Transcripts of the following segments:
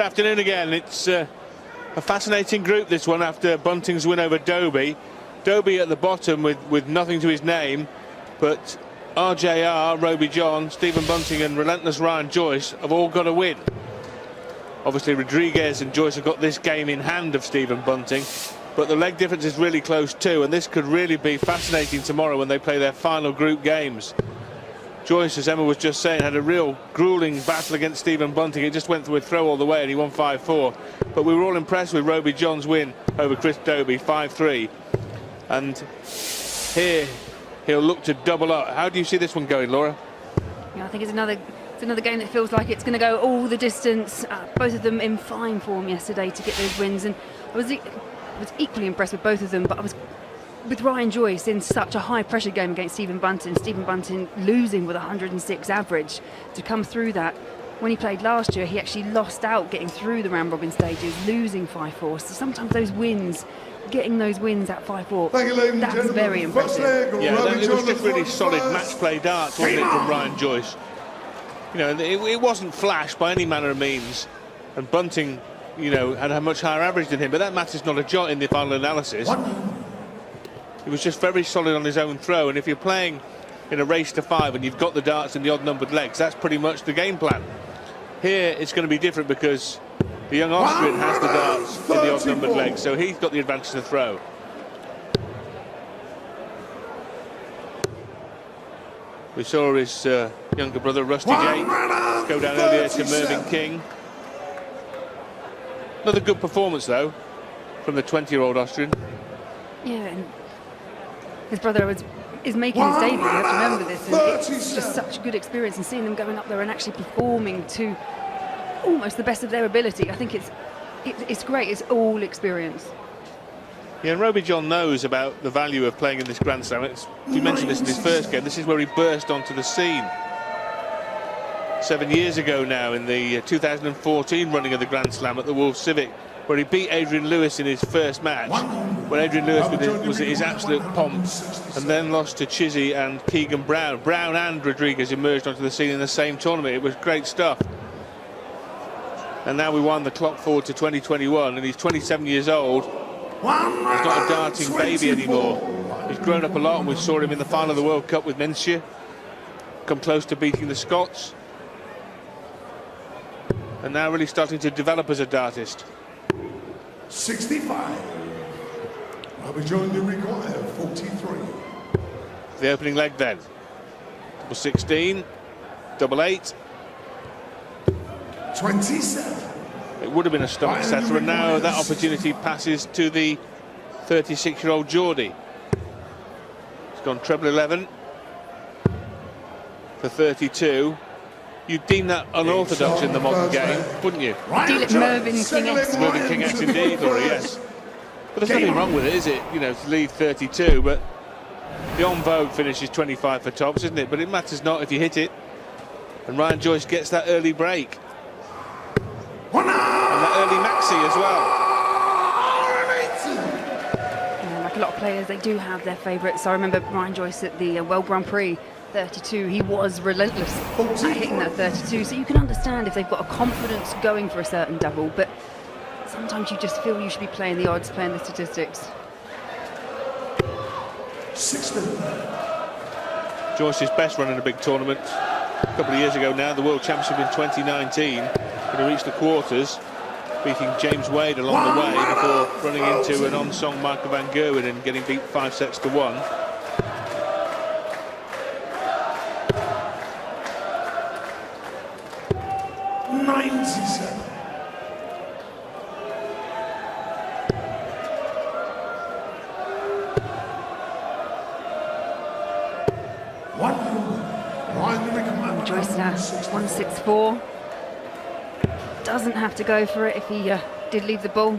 afternoon again. It's a fascinating group, this one, after Bunting's win over Derby. Derby at the bottom with nothing to his name, but RJR, Rowby-John, Stephen Bunting and relentless Ryan Joyce have all got a win. Obviously Rodriguez and Joyce have got this game in hand of Stephen Bunting, but the leg difference is really close too, and this could really be fascinating tomorrow when they play their final group games. Joyce, as Emma was just saying, had a real gruelling battle against Stephen Bunting. It just went through a throw all the way and he won 5-4. But we were all impressed with Rowby-John's win over Chris Derby, 5-3. And here he'll look to double up. How do you see this one going, Laura? Yeah, I think it's another game that feels like it's going to go all the distance. Both of them in fine form yesterday to get those wins, and I was equally impressed with both of them, but I was with Ryan Joyce in such a high pressure game against Stephen Bunting losing with 106 average to come through that. When he played last year, he actually lost out getting through the round robin stages, losing 5-4. So sometimes those wins, getting those wins at 5-4, that's very impressive. Yeah, it was just really solid match play darts, wasn't it, from Ryan Joyce? You know, it wasn't flash by any manner of means, and Bunting, you know, had a much higher average than him, but that matters not a jot in the final analysis. He was just very solid on his own throw, and if you're playing in a race to 5 and you've got the darts in the odd-numbered legs, that's pretty much the game plan. Here it's going to be different because the young Austrian has the darts in the odd-numbered legs, so he's got the advantage of the throw. We saw his younger brother, Rusty Jake, go down earlier to Mervyn King. Another good performance, though, from the 20-year-old Austrian. Yeah, and his brother is making his debut, you have to remember this, and it's just such a good experience, and seeing them going up there and actually performing to almost the best of their ability. I think it's great, it's all experience. Yeah, and Rowby-John knows about the value of playing in this Grand Slam. You mentioned this in his first game. This is where he burst onto the scene 7 years ago now, in the 2014 running of the Grand Slam at the Wolves Civic, where he beat Adrian Lewis in his first match, when Adrian Lewis was at his absolute pomp, and then lost to Chizzy and Keegan Brown. Brown and Rodriguez emerged onto the scene in the same tournament. It was great stuff. And now we wind the clock forward to 2021, and he's 27 years old. He's not a darting baby anymore. He's grown up a lot, and we saw him in the final of the World Cup with Menchia, come close to beating the Scots, and now really starting to develop as a dartist. 65. Rowby-John, you require 43. The opening leg then. Double 16, double 8. 27. It would have been a stomach setter, and now that opportunity passes to the 36-year-old Geordie. He's gone treble 11 for 32. You'd deem that unorthodox in the modern game, wouldn't you? Deal it Mervyn King-esque. Mervyn King-esque indeed, Laura, yes. But there's nothing wrong with it, is it? You know, to lead 32, but the en vogue finish is 25 for tops, isn't it? But it matters not if you hit it. And Ryan Joyce gets that early break. And that early maxi as well. Yeah, like a lot of players, they do have their favourites. I remember Ryan Joyce at the World Grand Prix 32, he was relentless at hitting that 32, so you can understand if they've got a confidence going for a certain double, but sometimes you just feel you should be playing the odds, playing the statistics. 60. Joyce's best run in a big tournament a couple of years ago now, the World Championship in 2019, when he reached the quarters, beating James Wade along the way before running into an on-song Michael van Gerwen and getting beat 5-1. Joyce now 164. Doesn't have to go for it if he did leave the ball.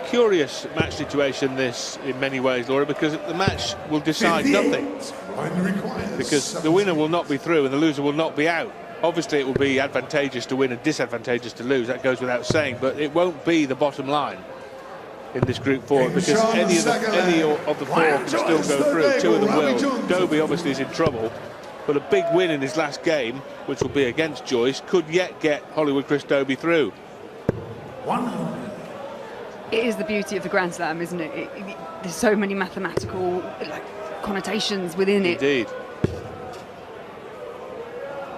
Curious match situation this in many ways, Laura, because the match will decide nothing, because the winner will not be through and the loser will not be out. Obviously it will be advantageous to win and disadvantageous to lose, that goes without saying, but it won't be the bottom line. in this group forward, because any of the four can still go through. Two of them will. Dobie obviously is in trouble, but a big win in his last game, which will be against Joyce, could yet get Hollywood Chris Dobie through. 100. It is the beauty of the Grand Slam, isn't it? There's so many mathematical connotations within it. Indeed.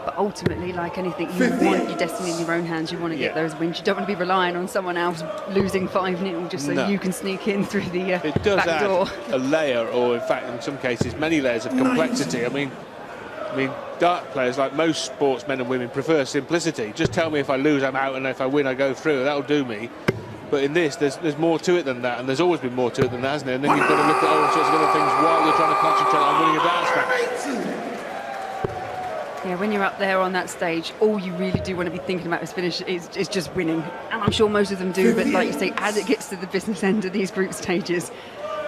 But ultimately, like anything, you want your destiny in your own hands. You want to get those wins. You don't want to be relying on someone else losing 5-0 just so you can sneak in through the it does back add door. a layer, or in fact, in some cases, many layers of complexity. I mean, dart players, like most sportsmen and women, prefer simplicity. Just tell me if I lose, I'm out, and if I win, I go through. That'll do me. But in this, there's more to it than that, and there's always been more to it than that, hasn't there? And then you've got to look at all sorts of other things while you're trying to concentrate on winning a darts match. Yeah, when you're up there on that stage, all you really do want to be thinking about is just winning. And I'm sure most of them do, but like you say, as it gets to the business end of these group stages,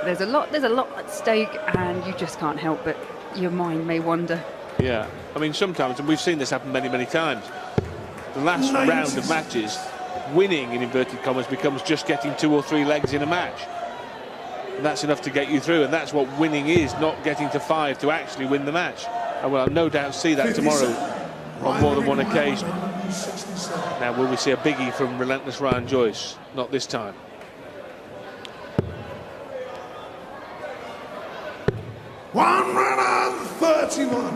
there's a lot at stake, and you just can't help but your mind may wander. Yeah, I mean, sometimes, and we've seen this happen many, many times, the last round of matches, winning, in inverted commas, becomes just getting 2 or 3 legs in a match. And that's enough to get you through, and that's what winning is, not getting to 5 to actually win the match. And we'll no doubt see that tomorrow on more than one occasion. Now, will we see a biggie from relentless Ryan Joyce? Not this time. $131.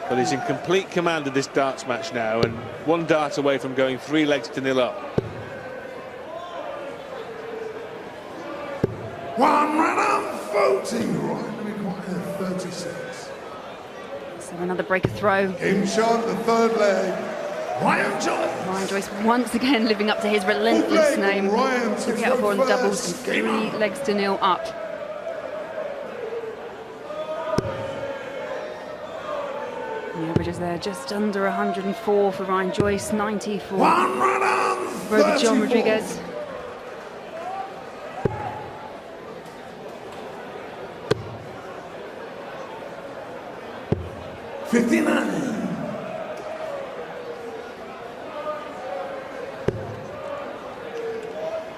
But he's in complete command of this darts match now, and 1 dart away from going 3 legs to 0 up. 140. Right, we require 36. So another breaker throw. Game shot, the 3rd leg. Ryan Joyce. Ryan Joyce once again living up to his relentless name. Ryan 3 out of 4 on doubles and 3 legs to 0 up. The averages there just under 104 for Ryan Joyce, 90 for Rowby-John Rodriguez.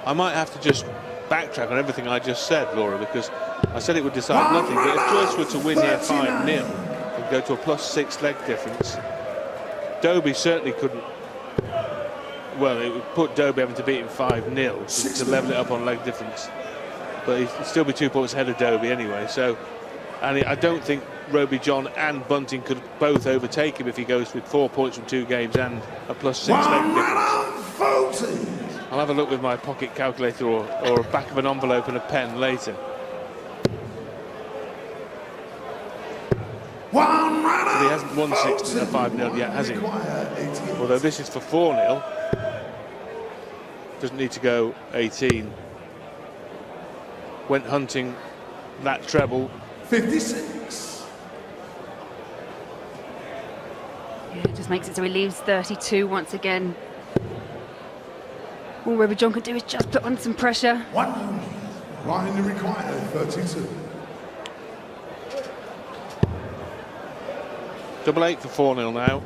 I might have to just backtrack on everything I just said, Laura, because I said it would decide nothing. But if Joyce were to win here 5-0 and go to a +6 leg difference, Dobie certainly couldn't. Well, it would put Dobie having to beat him 5-0 to level it up on leg difference. But he'd still be 2 points ahead of Dobie anyway. So, and I don't think Rowby-John and Bunting could both overtake him if he goes with 4 points from 2 games and a +6 leg difference. I'll have a look with my pocket calculator or back of an envelope and a pen later. But he hasn't won 5-0 yet, has he? Although this is for 4-0. Doesn't need to go 18. Went hunting that treble. 56. Yeah, it just makes it so he leaves 32 once again. All Rowby-John can do is just put on some pressure. 100. Ryan required 32. Double 8 for 4-0 now.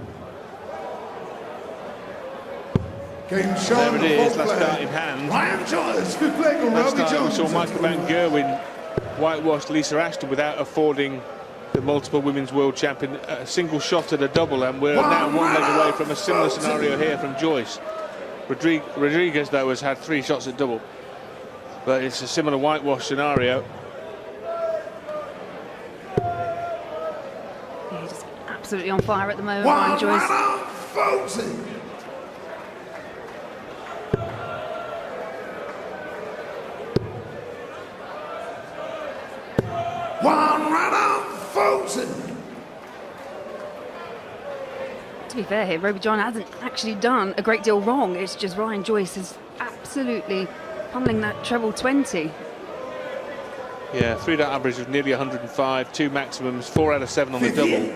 Game shot. There it is, last start in hand. Ryan Joyce, 5th leg on Last start we Rowby-John. saw Michael Van Gerwen whitewashed Lisa Ashton without affording the multiple women's world champion a single shot at a double, and we're now 1 leg away from a similar scenario here from Joyce. Rodriguez, though, has had 3 shots at double, but it's a similar whitewash scenario. Yeah, just absolutely on fire at the moment, Ryan Joyce. 140. To be fair here, Rowby-John hasn't actually done a great deal wrong. It's just Ryan Joyce is absolutely pummeling that treble 20. Yeah, 3-dot average of nearly 105, 2 maximums, 4 out of 7 on the double.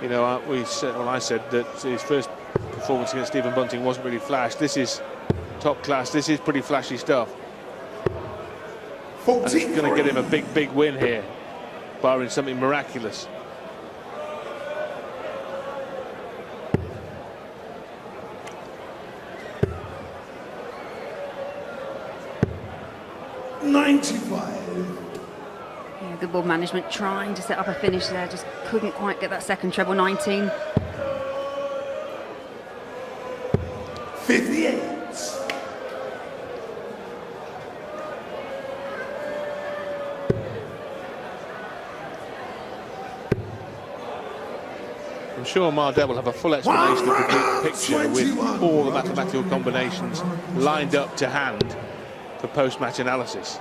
You know, I said that his first performance against Stephen Bunting wasn't really flash. This is top class. This is pretty flashy stuff. And it's going to get him a big win here, barring something miraculous. 95. Yeah, good ball management, trying to set up a finish there, just couldn't quite get that second treble. 19. 58. I'm sure Mardell will have a full explanation of the complete picture with all the mathematical combinations lined up to hand for post-match analysis.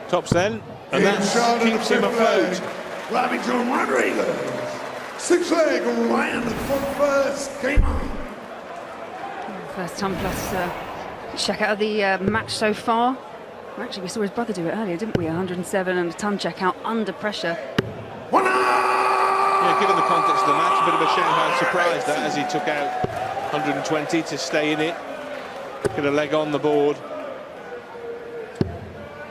Tops then, and that keeps him afloat. Rowby-John Rodriguez. 6 leg, Ryan at front first, game on. First ton plus check out of the match so far. Actually, we saw his brother do it earlier, didn't we? 107 and a ton check out under pressure. Yeah, given the context of the match, a bit of a Shanghai surprise that as he took out 120 to stay in it. Get a leg on the board.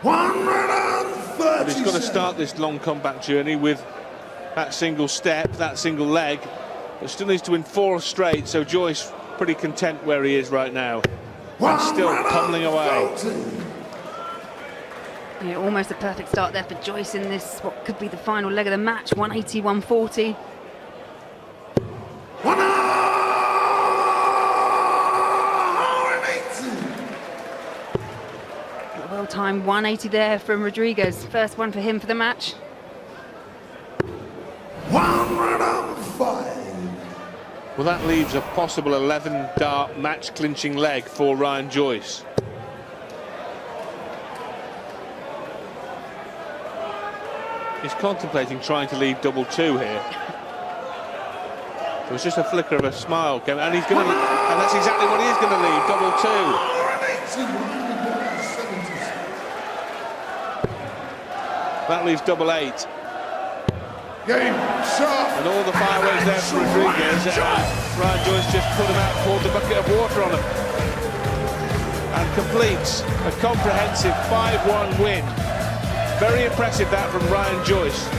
130. But he's got to start this long comeback journey with that single step, that single leg, but still needs to win 4 straight, so Joyce pretty content where he is right now. And still pummeling away. Yeah, almost a perfect start there for Joyce in this, what could be the final leg of the match. 180, 140. Well-timed 180 there from Rodriguez. First one for him for the match. 105. Well, that leaves a possible 11-dart match-clinching leg for Ryan Joyce. He's contemplating trying to leave double 2 here. There was just a flicker of a smile, and he's going to, and that's exactly what he is going to leave, double 2. That leaves double 8. Game, shot. And all the fireworks there for Rodriguez. Ryan Joyce just put him out, poured the bucket of water on him, and completes a comprehensive 5-1 win. Very impressive that from Ryan Joyce.